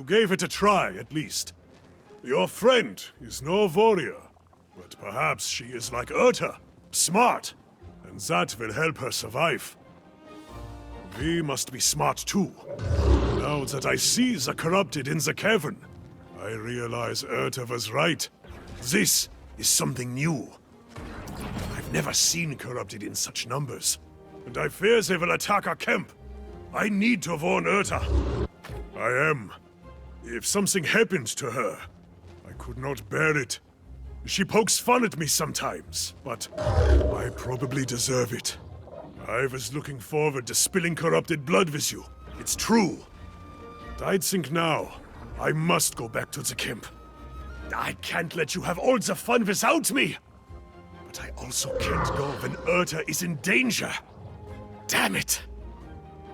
You gave it a try, at least. Your friend is no warrior, but perhaps she is like Urta, smart, and that will help her survive. We must be smart too. Now that I see the corrupted in the cavern, I realize Urta was right. This is something new. I've never seen corrupted in such numbers, and I fear they will attack our camp. I need to warn Urta. I am. If something happened to her, I could not bear it. She pokes fun at me sometimes, but I probably deserve it. I was looking forward to spilling corrupted blood with you. It's true. But I'd think now, I must go back to the camp. I can't let you have all the fun without me. But I also can't go when Urta is in danger. Damn it!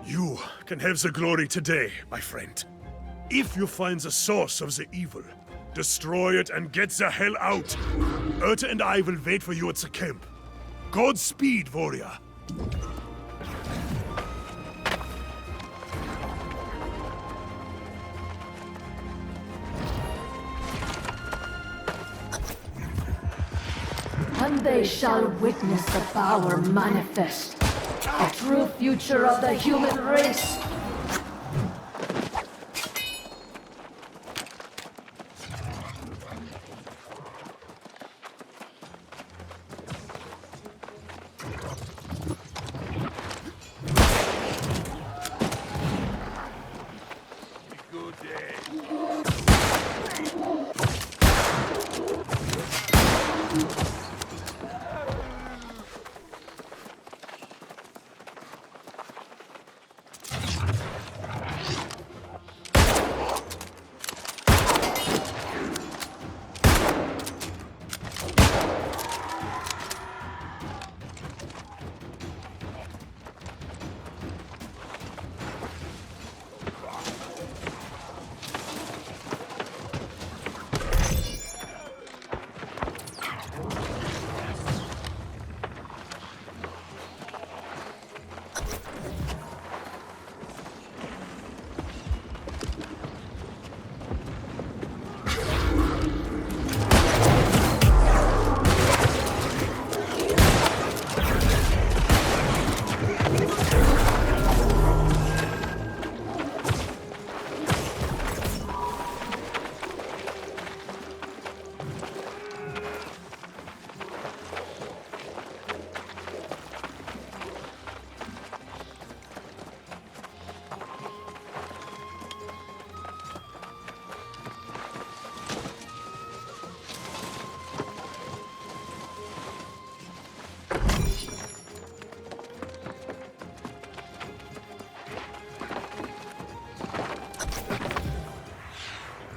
You can have the glory today, my friend. If you find the source of the evil, destroy it and get the hell out. Urta and I will wait for you at the camp. Godspeed, warrior. And they shall witness the power manifest. A true future of the human race.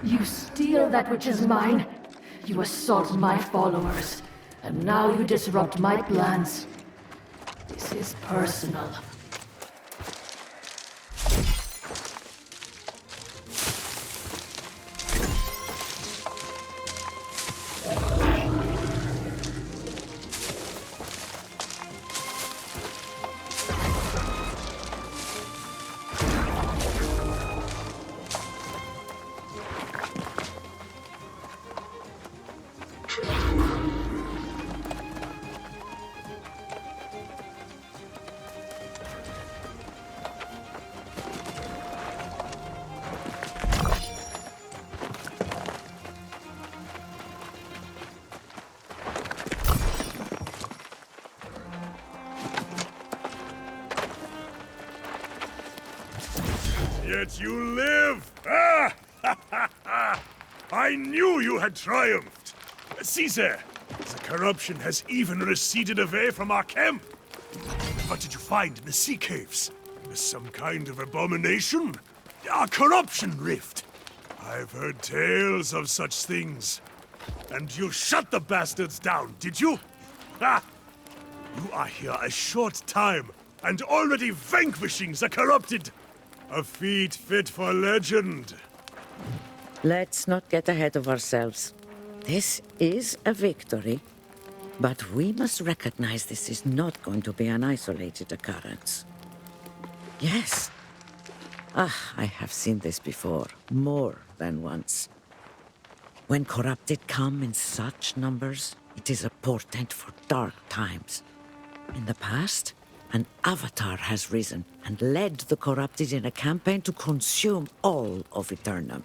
You steal that which is mine. You assault my followers. And now you disrupt my plans. This is personal. Yet you live! Ah! I knew you had triumphed! See there! The corruption has even receded away from our camp! What did you find in the sea caves? Some kind of abomination? A corruption rift! I've heard tales of such things. And you shut the bastards down, did you? Ha! You are here a short time, and already vanquishing the corrupted! A feat fit for legend. Let's not get ahead of ourselves. This is a victory, but we must recognize this is not going to be an isolated occurrence. Yes, Ah, I have seen this before, more than once. When corrupted come in such numbers, it is a portent for dark times. In the past, an avatar has risen and led the corrupted in a campaign to consume all of Eternum.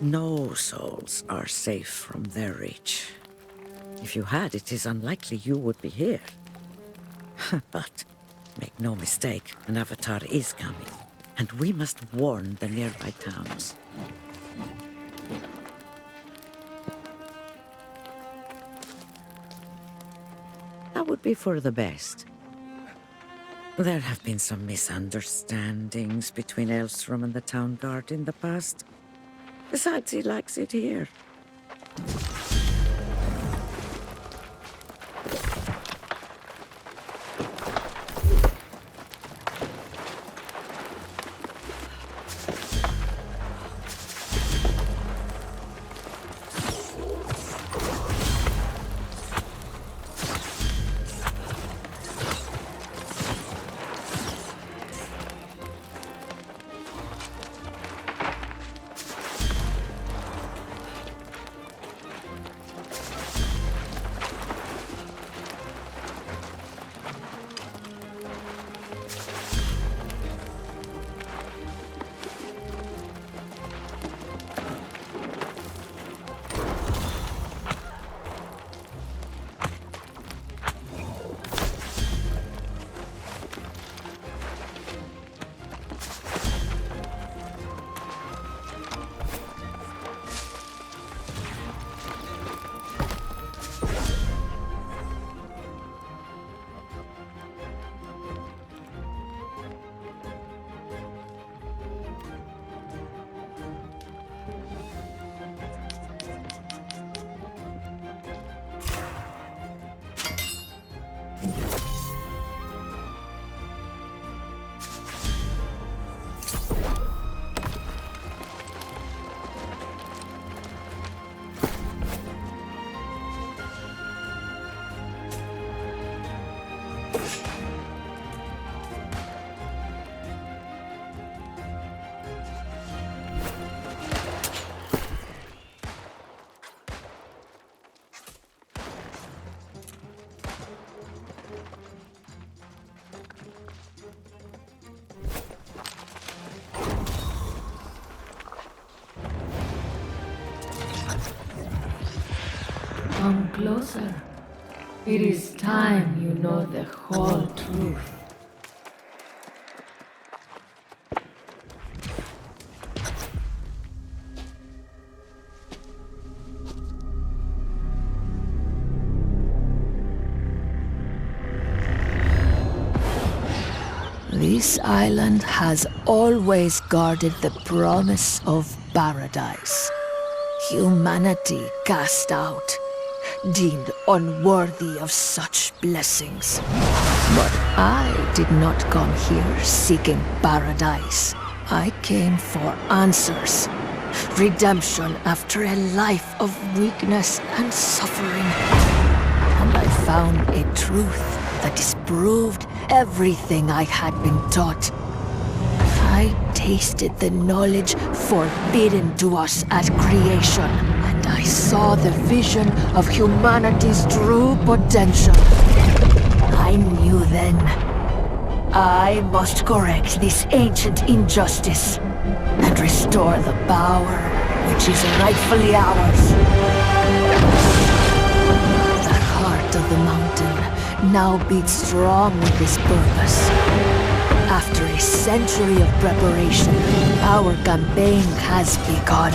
No souls are safe from their reach. If you had, it is unlikely you would be here. But make no mistake, an avatar is coming, and we must warn the nearby towns. That would be for the best. There have been some misunderstandings between Elstrom and the town guard in the past. Besides, he likes it here. Come closer. It is time you know the whole truth. This island has always guarded the promise of paradise. Humanity cast out, deemed unworthy of such blessings. But I did not come here seeking paradise. I came for answers. Redemption after a life of weakness and suffering. And I found a truth that disproved everything I had been taught. I tasted the knowledge forbidden to us at creation, and I saw the vision of humanity's true potential. I knew then, I must correct this ancient injustice and restore the power which is rightfully ours. The heart of the mountain now beats strong with this purpose. After a century of preparation, our campaign has begun.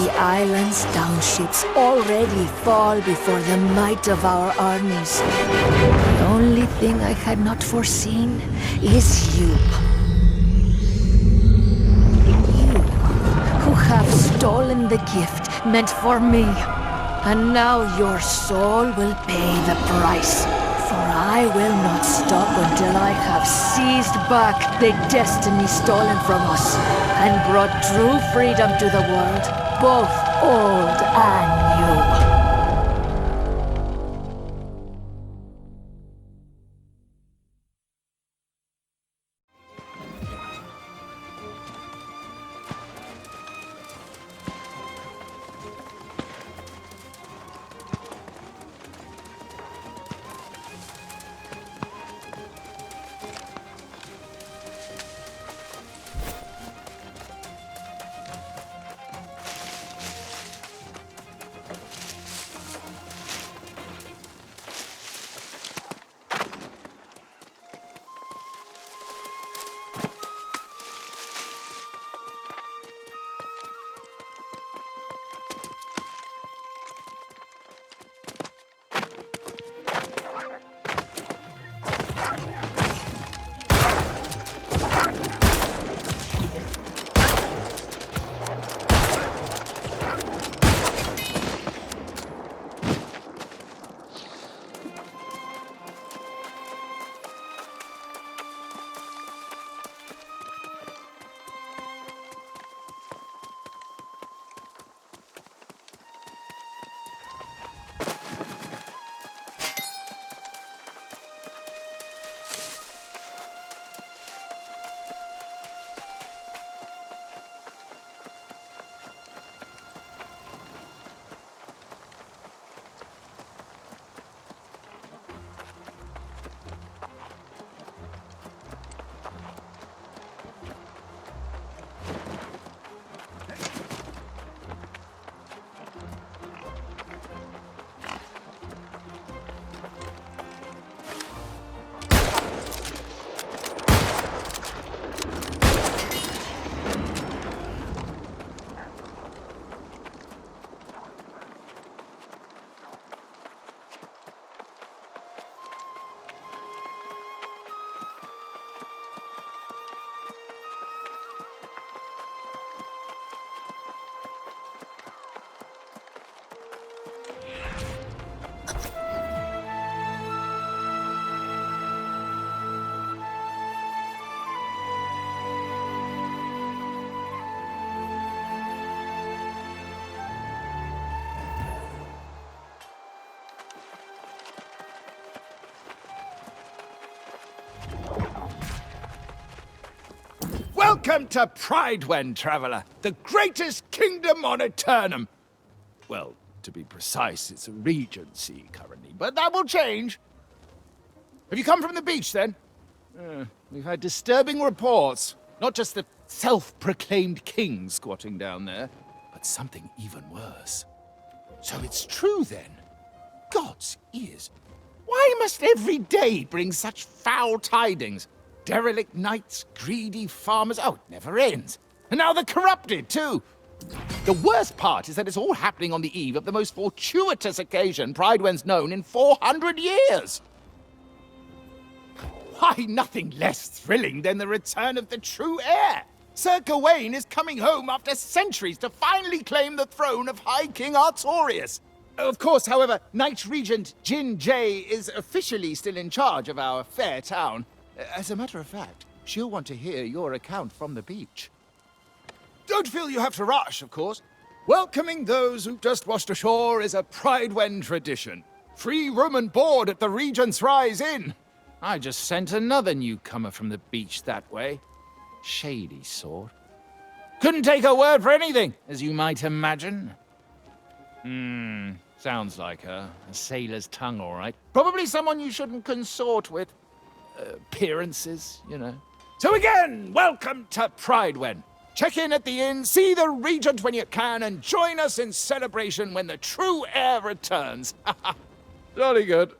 The island's townships already fall before the might of our armies. The only thing I had not foreseen is you. You, who have stolen the gift meant for me. And now your soul will pay the price. For I will not stop until I have seized back the destiny stolen from us and brought true freedom to the world, both old and new. Welcome to Pridewen, traveler, the greatest kingdom on Eternum. Well, to be precise, it's a regency currently, but that will change. Have you come from the beach, then? We've had disturbing reports. Not just the self-proclaimed king squatting down there, but something even worse. So it's true, then? God's ears. Why must every day bring such foul tidings? Derelict knights, greedy farmers. Oh, it never ends. And now the corrupted, too. The worst part is that it's all happening on the eve of the most fortuitous occasion Pridewen's known in 400 years. Why, nothing less thrilling than the return of the true heir. Sir Gawain is coming home after centuries to finally claim the throne of High King Artorius. Of course, however, Knight Regent Jin Jay is officially still in charge of our fair town. As a matter of fact, she'll want to hear your account from the beach. Don't feel you have to rush, of course. Welcoming those who've just washed ashore is a Pridewen tradition. Free room and board at the Regent's Rise Inn. I just sent another newcomer from the beach that way. Shady sort. Couldn't take her word for anything, as you might imagine. Sounds like her. A sailor's tongue, all right. Probably someone you shouldn't consort with. Appearances, you know. So again, welcome to Pridewen. Check in at the inn, see the Regent when you can, and join us in celebration when the true heir returns. Jolly good.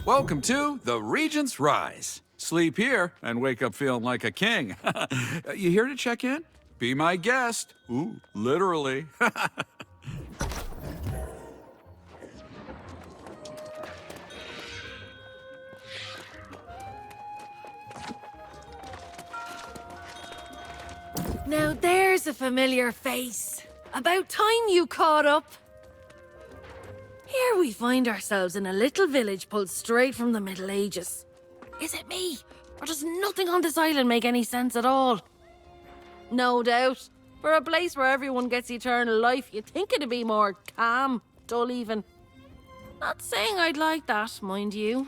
Welcome to the Regent's Rise. Sleep here and wake up feeling like a king. You here to check in? Be my guest. Ooh, literally. Now there's a familiar face. About time you caught up. Here we find ourselves in a little village pulled straight from the Middle Ages. Is it me? Or does nothing on this island make any sense at all? No doubt. For a place where everyone gets eternal life, you'd think it'd be more calm, dull even. Not saying I'd like that, mind you.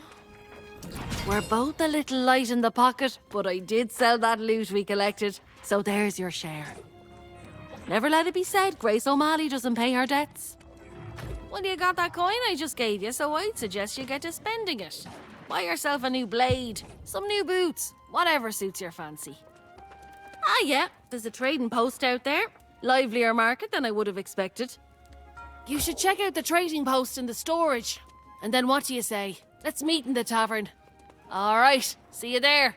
We're both a little light in the pocket, but I did sell that loot we collected, so there's your share. Never let it be said Grace O'Malley doesn't pay her debts. Well, you got that coin I just gave you, so I'd suggest you get to spending it. Buy yourself a new blade, some new boots, whatever suits your fancy. Ah yeah, there's a trading post out there. Livelier market than I would have expected. You should check out the trading post in the storage. And then what do you say? Let's meet in the tavern. All right, see you there.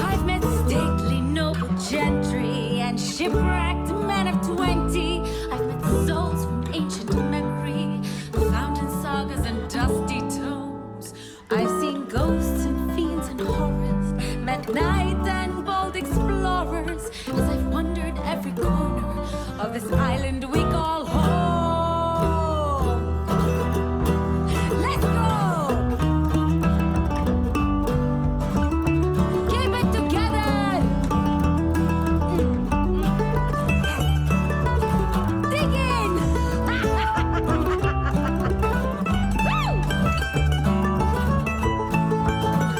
I've met stately noble gentry and shipwrecked men of 20. I've met souls from ancient memory, found in sagas and dusty tomes. I've seen ghosts and fiends and horrors, met knights and bold explorers, as I've wandered every corner of this island we call home. Let's go! Keep it together! Dig in! Woo!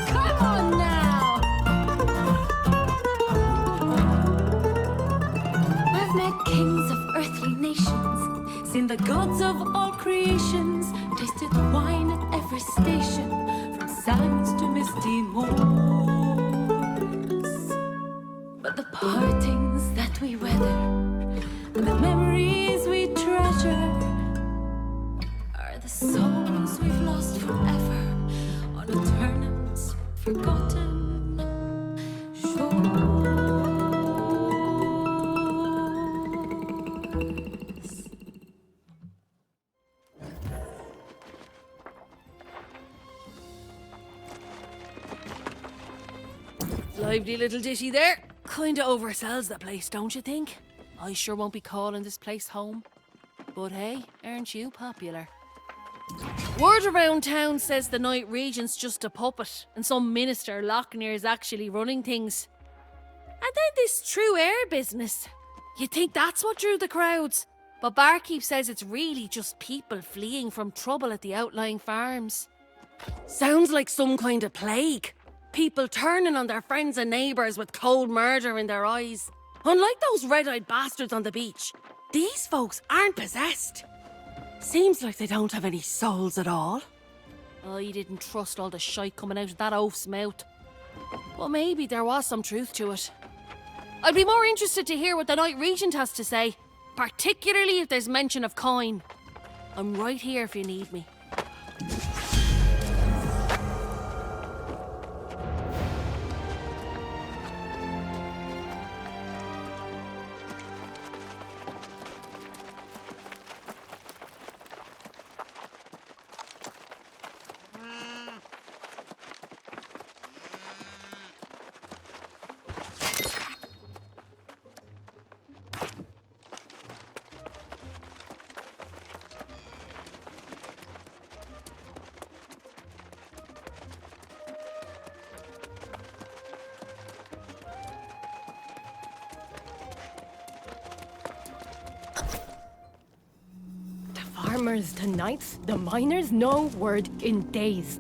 Come on now! I've met kings of earthly nations, seen the gods of all creations, tasted wine at every station, from sands to misty moors. But the partings that we weather, and the memories we treasure, are the souls we've lost forever on Eternum's forgotten shores. Lively little ditty there. Kinda oversells the place, don't you think? I sure won't be calling this place home. But hey, aren't you popular? Word around town says the Night Regent's just a puppet, and some minister Lochner is actually running things. And then this true air business. You'd think that's what drew the crowds. But Barkeep says it's really just people fleeing from trouble at the outlying farms. Sounds like some kind of plague. People turning on their friends and neighbours with cold murder in their eyes. Unlike those red-eyed bastards on the beach, these folks aren't possessed. Seems like they don't have any souls at all. I didn't trust all the shite coming out of that oaf's mouth. But maybe there was some truth to it. I'd be more interested to hear what the Night Regent has to say, particularly if there's mention of coin. I'm right here if you need me. Farmers, the knights, the miners, no word in days.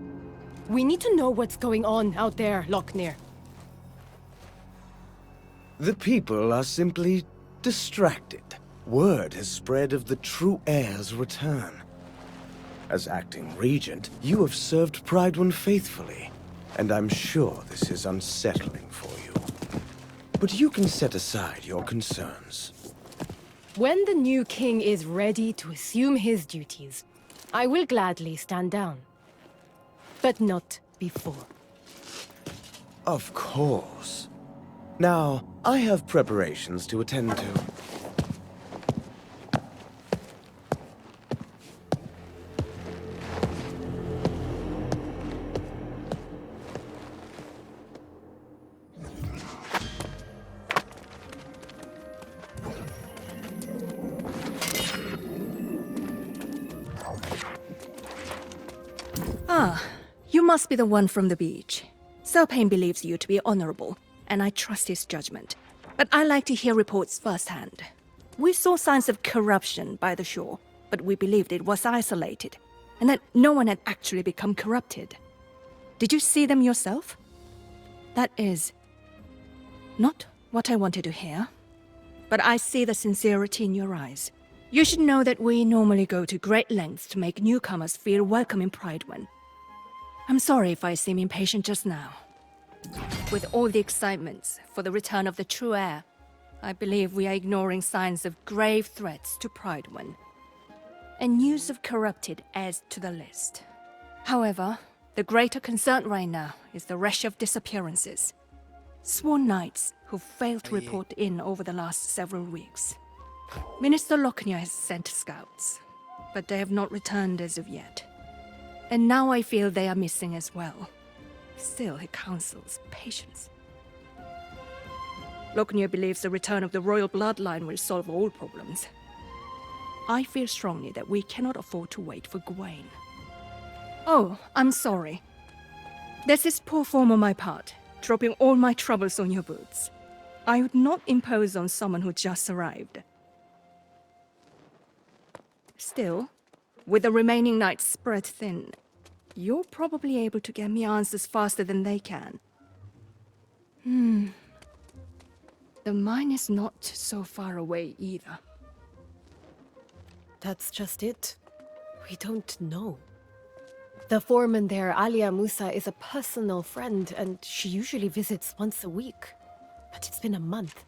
We need to know what's going on out there, Lochner. The people are simply distracted. Word has spread of the true heir's return. As acting regent, you have served Prydwen faithfully, and I'm sure this is unsettling for you. But you can set aside your concerns. When the new king is ready to assume his duties, I will gladly stand down. But not before. Of course. Now, I have preparations to attend to. Ah, you must be the one from the beach. Zelpane believes you to be honorable, and I trust his judgment. But I like to hear reports firsthand. We saw signs of corruption by the shore, but we believed it was isolated, and that no one had actually become corrupted. Did you see them yourself? That is not what I wanted to hear, but I see the sincerity in your eyes. You should know that we normally go to great lengths to make newcomers feel welcome in Prydwen. I'm sorry if I seem impatient just now. With all the excitements for the return of the true heir, I believe we are ignoring signs of grave threats to Prydwen. And news of corrupted adds to the list. However, the greater concern right now is the rash of disappearances. Sworn knights who failed to report in over the last several weeks. Minister Lockyer has sent scouts, but they have not returned as of yet. And now I feel they are missing as well. Still, he counsels patience. Lockyer believes the return of the royal bloodline will solve all problems. I feel strongly that we cannot afford to wait for Gawain. Oh, I'm sorry. This is poor form on my part, dropping all my troubles on your boots. I would not impose on someone who just arrived. Still, with the remaining nights spread thin, you're probably able to get me answers faster than they can. The mine is not so far away either. That's just it. We don't know. The foreman there, Alia Musa, is a personal friend, and she usually visits once a week. But it's been a month.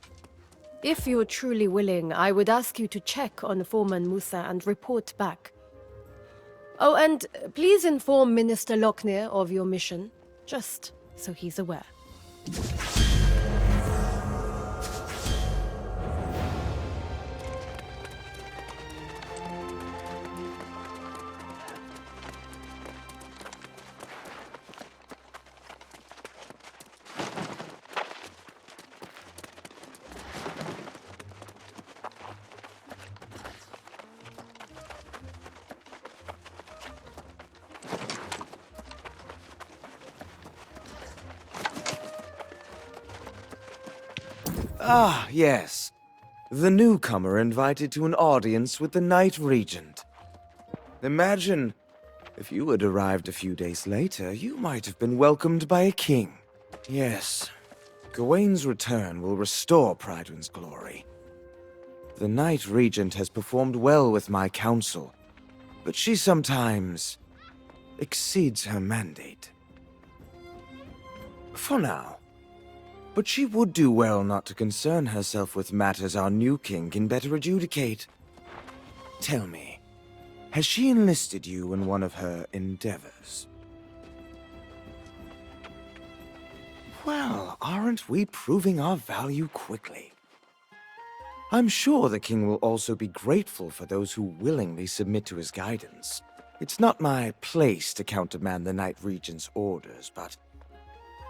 If you're truly willing, I would ask you to check on Foreman Musa and report back. Oh, and please inform Minister Lockyer of your mission, just so he's aware. Ah, yes. The newcomer invited to an audience with the Night Regent. Imagine, if you had arrived a few days later, you might have been welcomed by a king. Yes, Gawain's return will restore Prydwen's glory. The Night Regent has performed well with my counsel, but she sometimes exceeds her mandate. For now. But she would do well not to concern herself with matters our new king can better adjudicate. Tell me, has she enlisted you in one of her endeavors? Well, aren't we proving our value quickly? I'm sure the king will also be grateful for those who willingly submit to his guidance. It's not my place to countermand the Night Regent's orders, but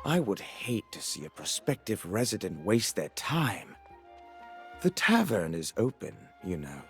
I would hate to see a prospective resident waste their time. The tavern is open, you know.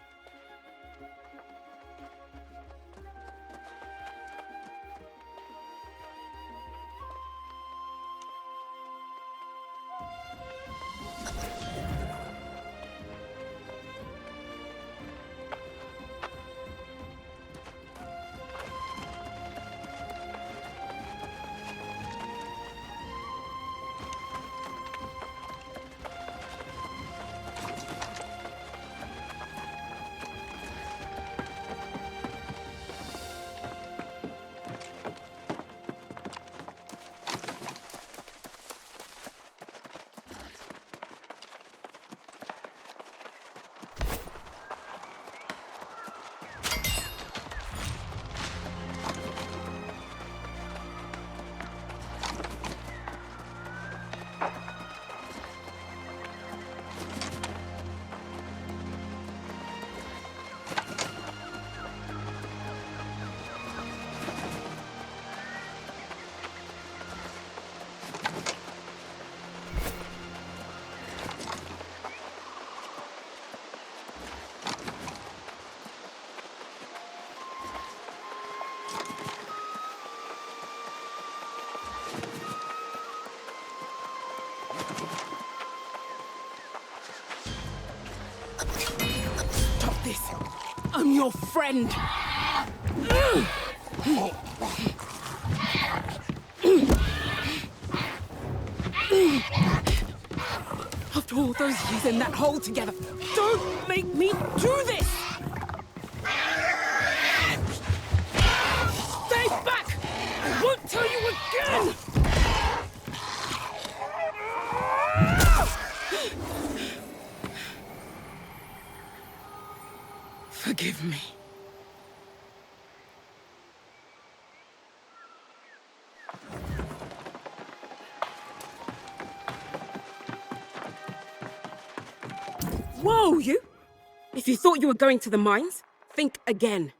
Stop this! I'm your friend! After all those years in that hole together, don't make me do this! Stay back! I won't tell you again! Forgive me. Whoa, you! If you thought you were going to the mines, think again.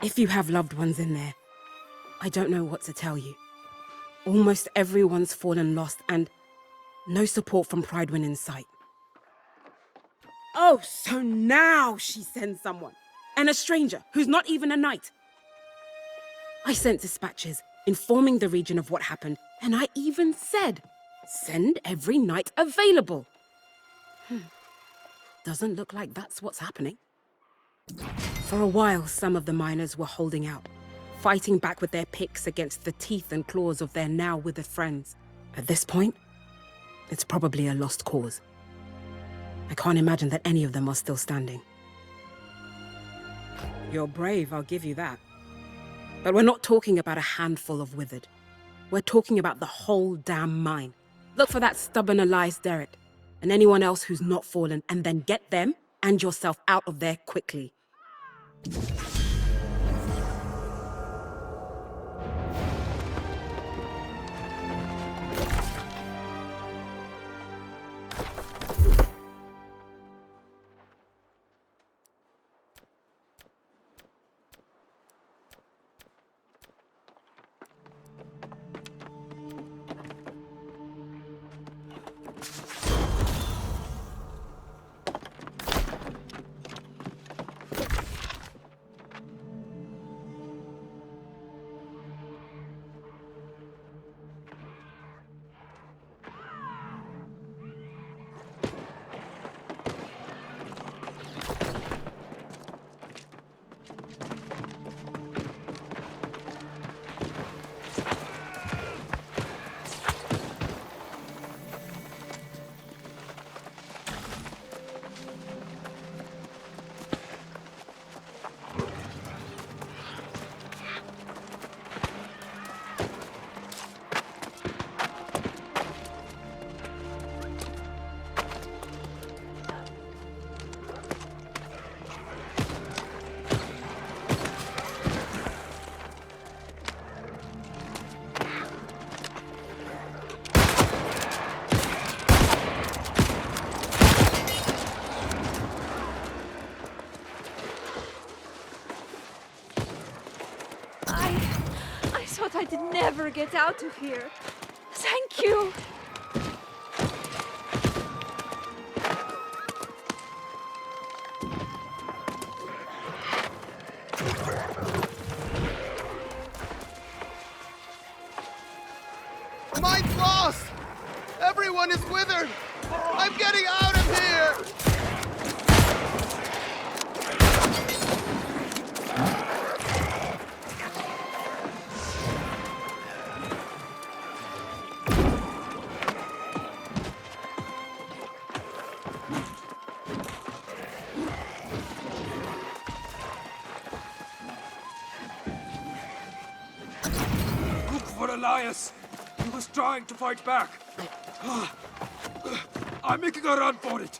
If you have loved ones in there, I don't know what to tell you. Almost everyone's fallen lost and no support from Pridewind in sight. Oh, so now she sends someone. And a stranger who's not even a knight. I sent dispatches informing the region of what happened, and I even said, send every knight available. Doesn't look like that's what's happening. For a while, some of the miners were holding out, fighting back with their picks against the teeth and claws of their now withered friends. At this point, it's probably a lost cause. I can't imagine that any of them are still standing. You're brave, I'll give you that. But we're not talking about a handful of withered. We're talking about the whole damn mine. Look for that stubborn Elias Derrick, and anyone else who's not fallen, and then get them and yourself out of there quickly. I thought I'd never get out of here. Thank you. Mine's lost! Everyone is withered! I'm getting out of here! Look for Elias. He was trying to fight back. I'm making a run for it.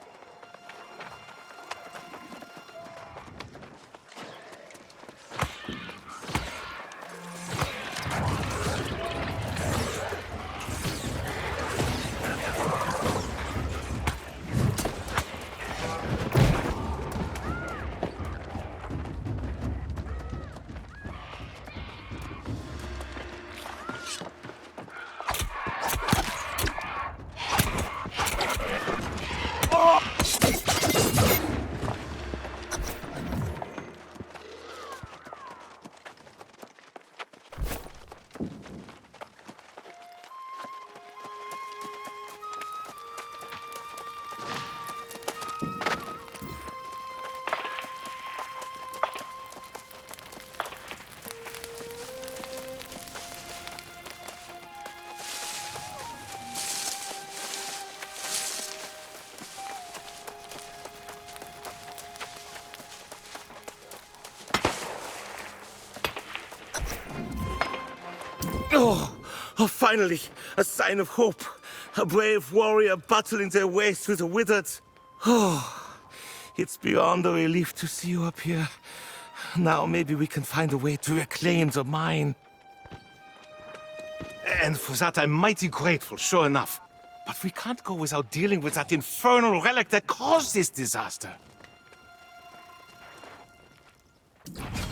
Oh, finally, a sign of hope. A brave warrior battling their way through the withered. Oh, it's beyond a relief to see you up here. Now maybe we can find a way to reclaim the mine. And for that I'm mighty grateful, sure enough. But we can't go without dealing with that infernal relic that caused this disaster.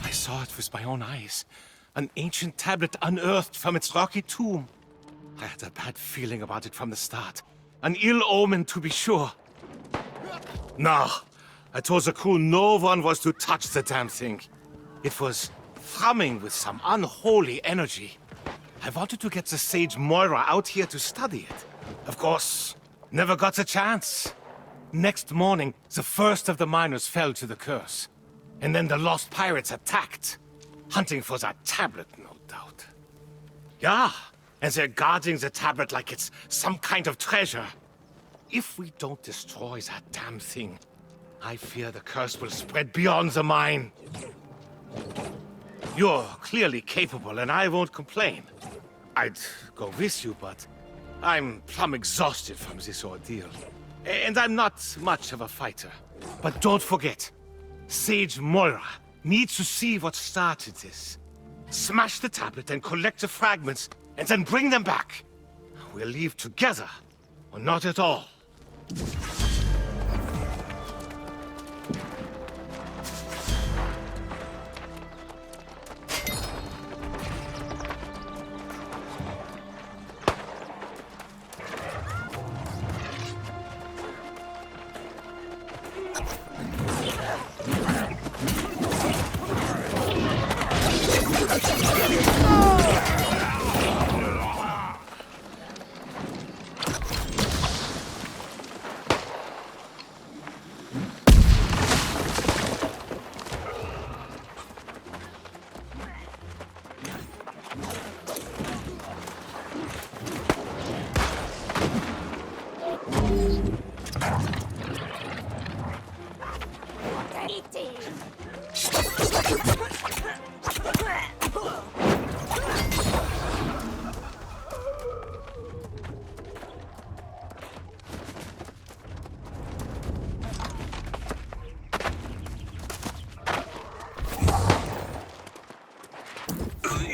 I saw it with my own eyes. An ancient tablet unearthed from its rocky tomb. I had a bad feeling about it from the start. An ill omen, to be sure. No, I told the crew no one was to touch the damn thing. It was thrumming with some unholy energy. I wanted to get the sage Moira out here to study it. Of course, never got a chance. Next morning, the first of the miners fell to the curse. And then the lost pirates attacked. Hunting for that tablet, no doubt. Yeah, and they're guarding the tablet like it's some kind of treasure. If we don't destroy that damn thing, I fear the curse will spread beyond the mine. You're clearly capable, and I won't complain. I'd go with you, but I'm plumb exhausted from this ordeal. And I'm not much of a fighter. But don't forget, Sage Moira needs to see what started this. Smash the tablet and collect the fragments, and then bring them back. We'll leave together, or not at all.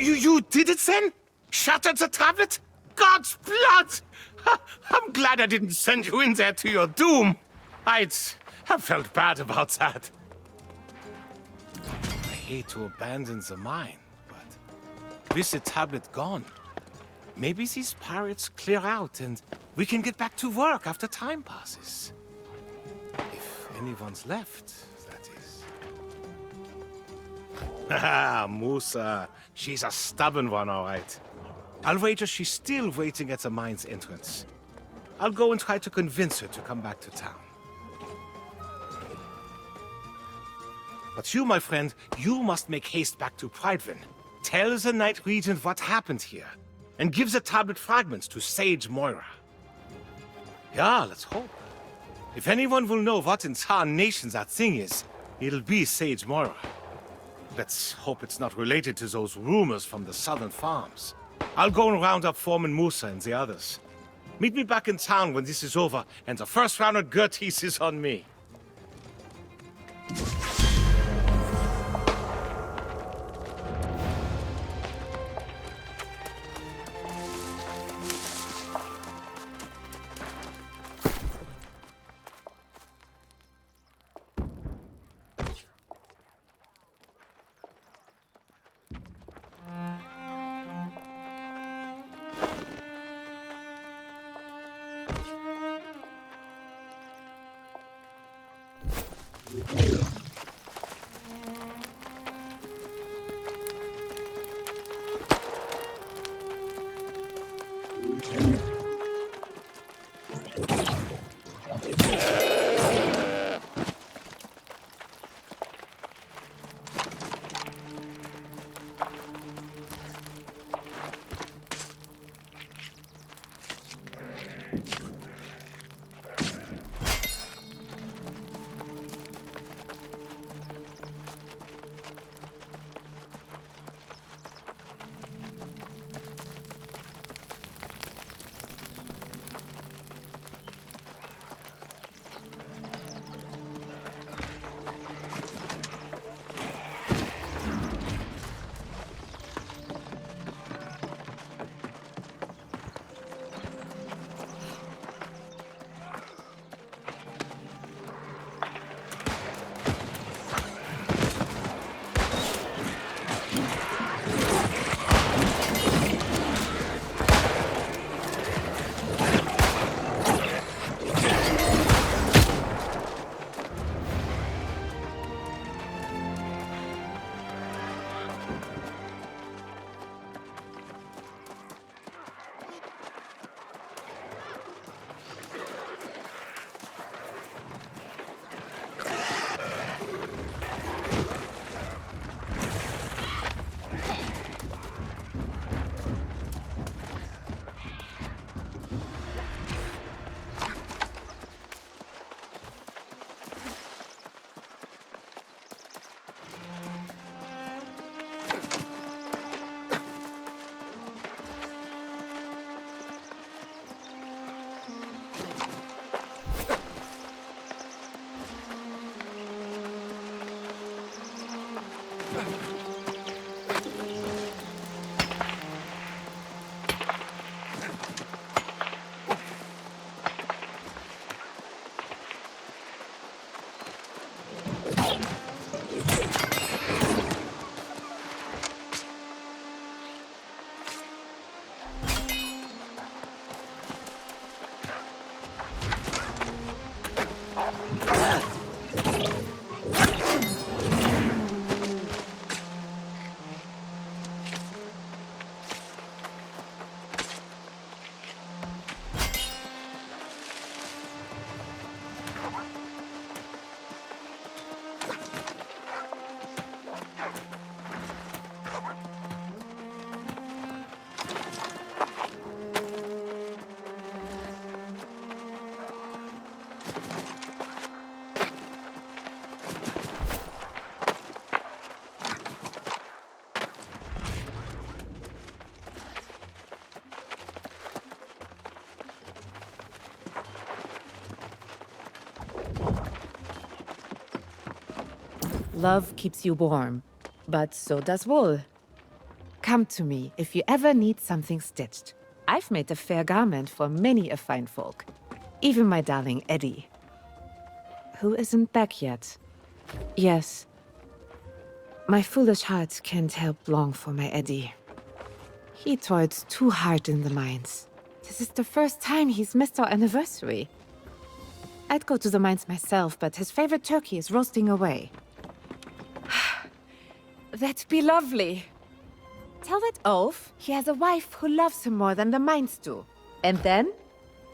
You did it then? Shattered the tablet? God's blood! I'm glad I didn't send you in there to your doom. I'd have felt bad about that. I hate to abandon the mine, but with the tablet gone, maybe these pirates clear out and we can get back to work after time passes. If anyone's left, that is. Haha, Musa. She's a stubborn one, all right. I'll wager she's still waiting at the mine's entrance. I'll go and try to convince her to come back to town. But you, my friend, you must make haste back to Pridevin. Tell the Night Regent what happened here, and give the tablet fragments to Sage Moira. Yeah, let's hope. If anyone will know what in tarnation that thing is, it'll be Sage Moira. Let's hope it's not related to those rumors from the southern farms. I'll go and round up Foreman Musa and the others. Meet me back in town when this is over, and the first round of Gertis is on me. Love keeps you warm, but so does wool. Come to me if you ever need something stitched. I've made a fair garment for many a fine folk, even my darling Eddie, who isn't back yet. Yes, my foolish heart can't help long for my Eddie. He toiled too hard in the mines. This is the first time he's missed our anniversary. I'd go to the mines myself, but his favorite turkey is roasting away. That'd be lovely. Tell that oaf he has a wife who loves him more than the mines do. And then,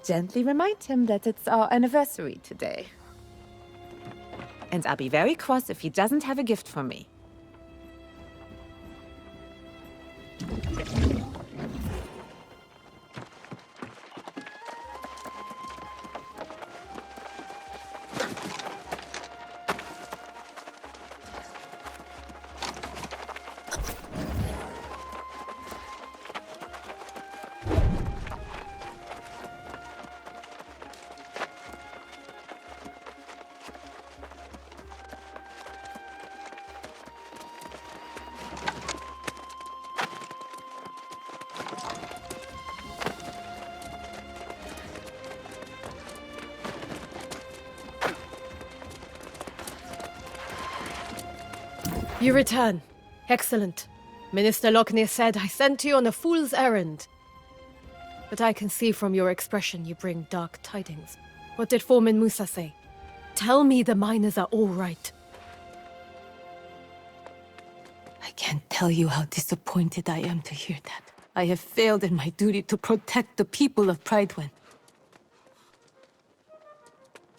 gently remind him that it's our anniversary today. And I'll be very cross if he doesn't have a gift for me. You return. Excellent. Minister Lockney said I sent you on a fool's errand. But I can see from your expression you bring dark tidings. What did Foreman Musa say? Tell me the miners are all right. I can't tell you how disappointed I am to hear that. I have failed in my duty to protect the people of Pridewen.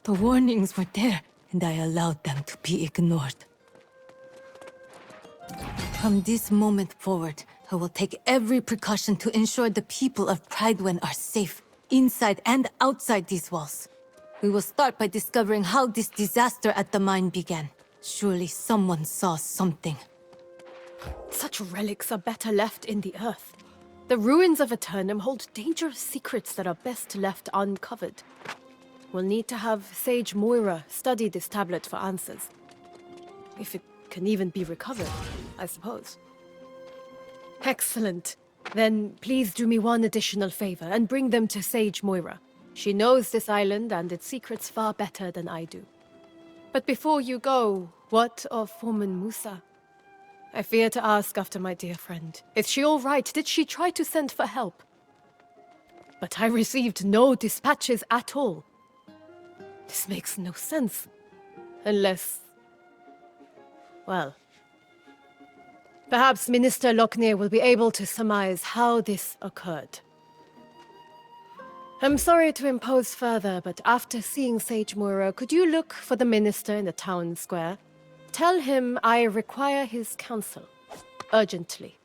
The warnings were there, and I allowed them to be ignored. From this moment forward, I will take every precaution to ensure the people of Pridewen are safe, inside and outside these walls. We will start by discovering how this disaster at the mine began. Surely someone saw something. Such relics are better left in the earth. The ruins of Eternum hold dangerous secrets that are best left uncovered. We'll need to have Sage Moira study this tablet for answers. If it can even be recovered, I suppose. Excellent. Then please do me one additional favor and bring them to Sage Moira. She knows this island and its secrets far better than I do. But before you go, what of Foreman Musa? I fear to ask after my dear friend. Is she all right? Did she try to send for help? But I received no dispatches at all. This makes no sense. Unless... well... perhaps Minister Lockney will be able to surmise how this occurred. I'm sorry to impose further, but after seeing Sage Moira, could you look for the minister in the town square? Tell him I require his counsel. Urgently.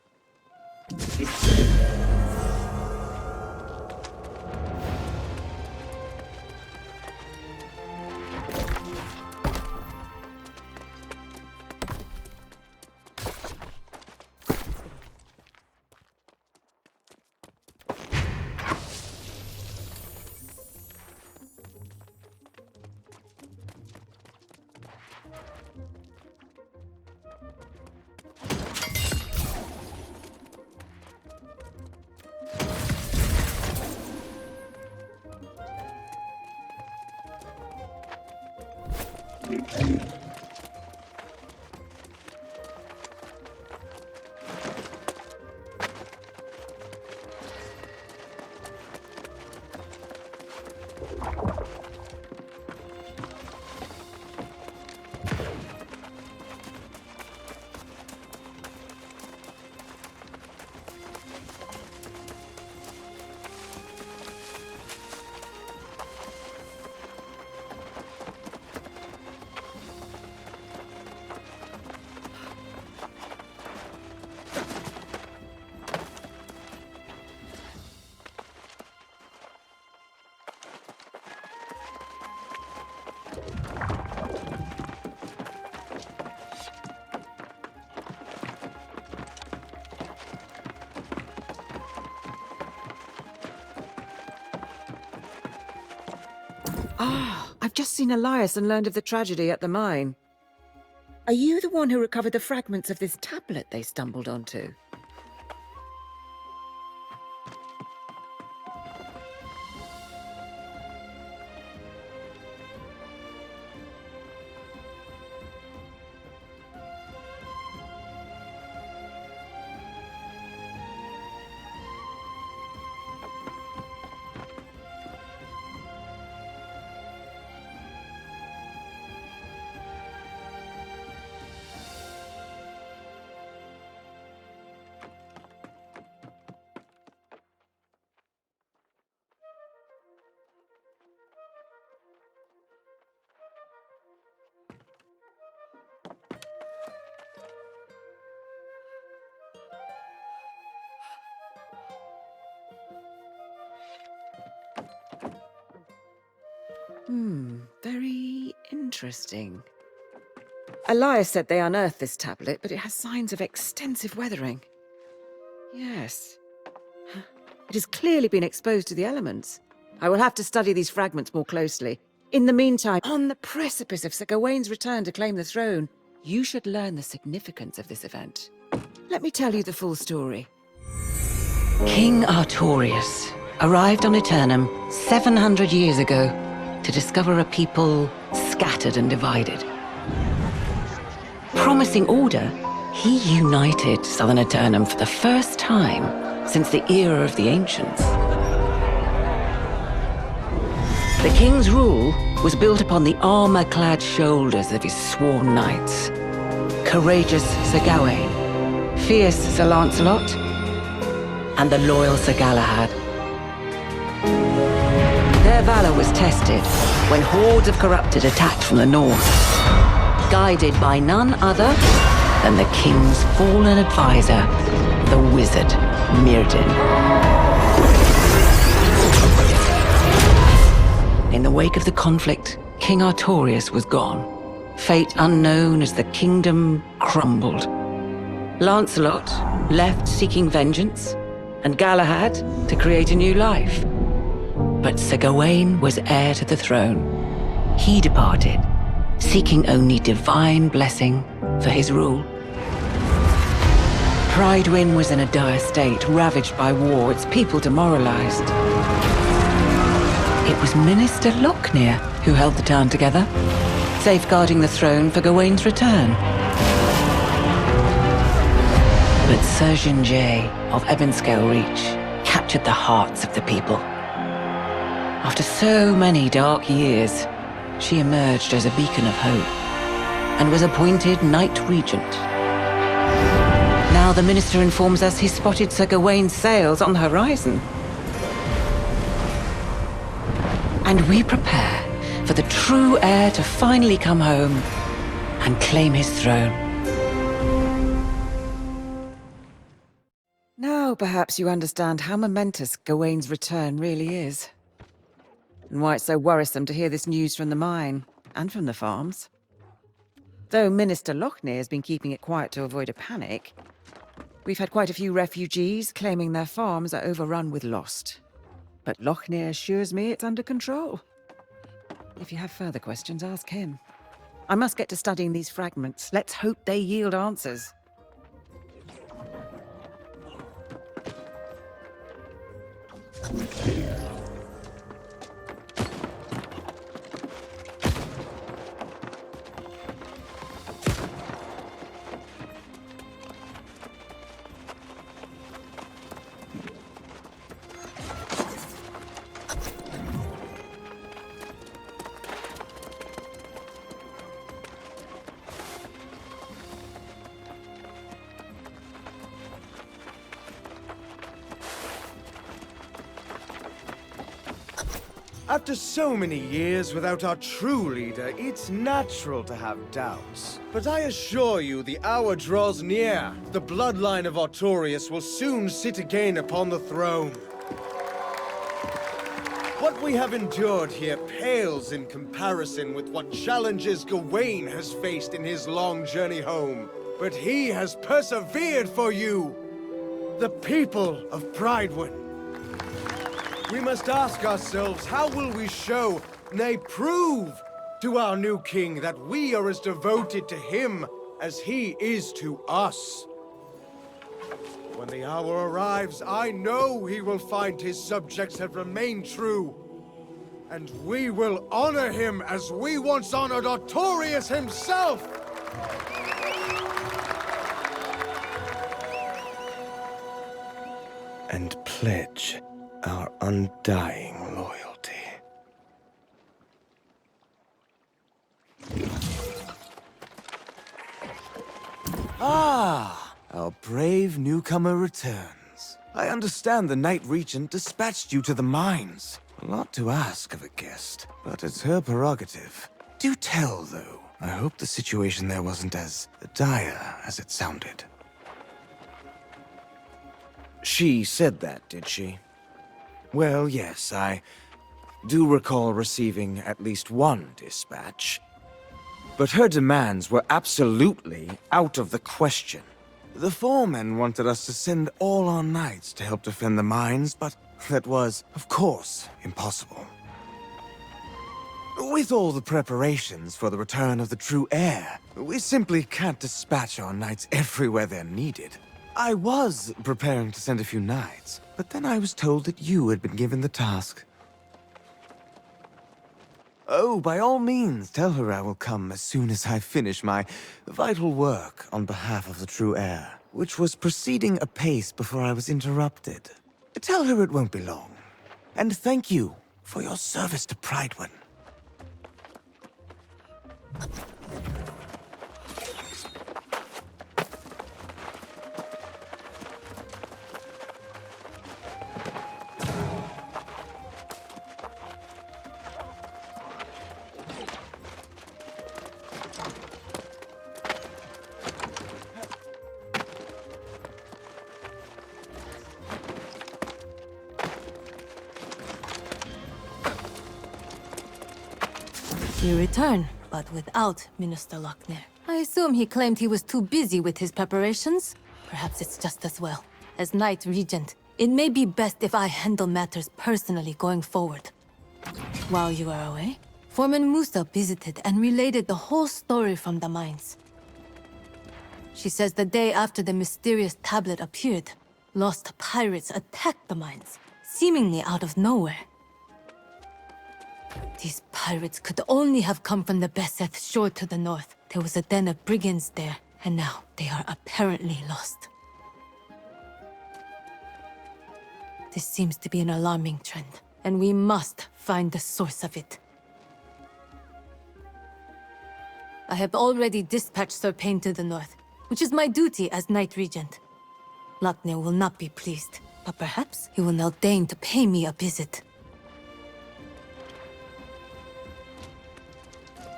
Ah, I've just seen Elias and learned of the tragedy at the mine. Are you the one who recovered the fragments of this tablet they stumbled onto? Very interesting. Elias said they unearthed this tablet, but it has signs of extensive weathering. Yes. It has clearly been exposed to the elements. I will have to study these fragments more closely. In the meantime, on the precipice of Sir Gawain's return to claim the throne, you should learn the significance of this event. Let me tell you the full story. King Artorius arrived on Eternum 700 years ago to discover a people scattered and divided. Promising order, he united Southern Eternum for the first time since the era of the Ancients. The king's rule was built upon the armor-clad shoulders of his sworn knights. Courageous Sir Gawain, fierce Sir Lancelot, and the loyal Sir Galahad. Their valor was tested when hordes of corrupted attacked from the north, guided by none other than the king's fallen advisor, the wizard Myrddin. In the wake of the conflict, King Artorius was gone. Fate unknown as the kingdom crumbled. Lancelot left seeking vengeance, and Galahad to create a new life. But Sir Gawain was heir to the throne. He departed, seeking only divine blessing for his rule. Prydwen was in a dire state, ravaged by war, its people demoralized. It was Minister Lochner who held the town together, safeguarding the throne for Gawain's return. But Surgeon Jay of Ebonscale Reach captured the hearts of the people. After so many dark years, she emerged as a beacon of hope and was appointed Knight Regent. Now the minister informs us he spotted Sir Gawain's sails on the horizon. And we prepare for the true heir to finally come home and claim his throne. Now perhaps you understand how momentous Gawain's return really is. And why it's so worrisome to hear this news from the mine, and from the farms. Though Minister Lochner has been keeping it quiet to avoid a panic, we've had quite a few refugees claiming their farms are overrun with Lost. But Lochner assures me it's under control. If you have further questions, ask him. I must get to studying these fragments. Let's hope they yield answers. After so many years without our true leader, it's natural to have doubts. But I assure you, the hour draws near. The bloodline of Artorius will soon sit again upon the throne. What we have endured here pales in comparison with what challenges Gawain has faced in his long journey home. But he has persevered for you, the people of Prydwen. We must ask ourselves, how will we show nay, prove to our new king that we are as devoted to him as he is to us. When the hour arrives, I know he will find his subjects have remained true. And we will honor him as we once honored Artorius himself! And pledge our undying loyalty. Ah, our brave newcomer returns. I understand the Knight Regent dispatched you to the mines. A lot to ask of a guest, but it's her prerogative. Do tell, though. I hope the situation there wasn't as dire as it sounded. She said that, did she? Well, yes, I do recall receiving at least one dispatch. But her demands were absolutely out of the question. The foremen wanted us to send all our knights to help defend the mines, but that was, of course, impossible. With all the preparations for the return of the true heir, we simply can't dispatch our knights everywhere they're needed. I was preparing to send a few knights, but then I was told that you had been given the task. Oh, by all means, tell her I will come as soon as I finish my vital work on behalf of the true heir, which was proceeding apace before I was interrupted. Tell her it won't be long. And thank you for your service to Prydwen. You return, but without Minister Lochner. I assume he claimed he was too busy with his preparations. Perhaps it's just as well. As Knight Regent, it may be best if I handle matters personally going forward. While you are away, Foreman Musa visited and related the whole story from the mines. She says the day after the mysterious tablet appeared, lost pirates attacked the mines, seemingly out of nowhere. These pirates could only have come from the Beseth shore to the north. There was a den of brigands there, and now they are apparently lost. This seems to be an alarming trend, and we must find the source of it. I have already dispatched Sir Payne to the north, which is my duty as Knight Regent. Lochner will not be pleased, but perhaps he will now deign to pay me a visit.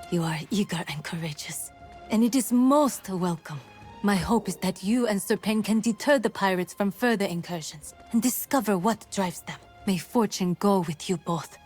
You are eager and courageous, and it is most welcome. My hope is that you and Sir Payne can deter the pirates from further incursions and discover what drives them. May fortune go with you both.